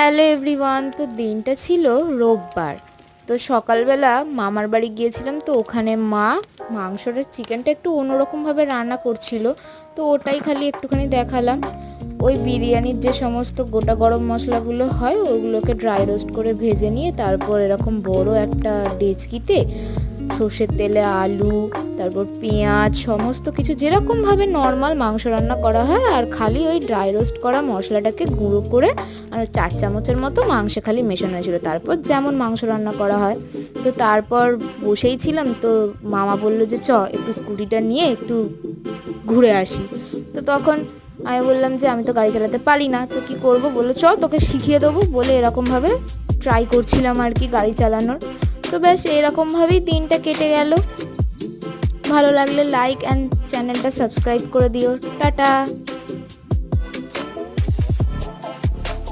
Hello everyone. তো দিনটা ছিল রোববার। তো সকালবেলা মামার বাড়ি গিয়েছিলাম। তো ওখানে মা মাংসটা চিকেনটা একটু অন্যরকমভাবে রান্না করছিল। তো ওটাই খালি একটুখানি দেখালাম। ওই বিরিয়ানির যে সমস্ত গোটা গরম মশলাগুলো হয় ওগুলোকে ড্রাই রোস্ট করে ভেজে নিয়ে তারপর এরকম বড় একটা ডেচকিতে সর্ষের তেলে আলু, তারপর পেঁয়াজ, সমস্ত কিছু যেরকমভাবে নর্মাল মাংস রান্না করা হয়, আর খালি ওই ড্রাই রোস্ট করা মশলাটাকে গুঁড়ো করে আর 4 চামচের মতো মাংসে খালি মেশানো হয়েছিল। তারপর যেমন মাংস রান্না করা হয়। তো তারপর বসেই ছিলাম, তো মামা বললো যে একটু স্কুটিটা নিয়ে একটু ঘুরে আসি। তো তখন আমি বললাম যে আমি তো গাড়ি চালাতে পারি না, তো কি করব। বললো তোকে শিখিয়ে দেবো বলে এরকমভাবে ট্রাই করছিলাম আর কি গাড়ি চালানোর। তো ব্যাস এরকমভাবেই দিনটা কেটে গেল। ভালো লাগলে লাইক অ্যান্ড চ্যানেলটা সাবস্ক্রাইব করে দিও। টাটা।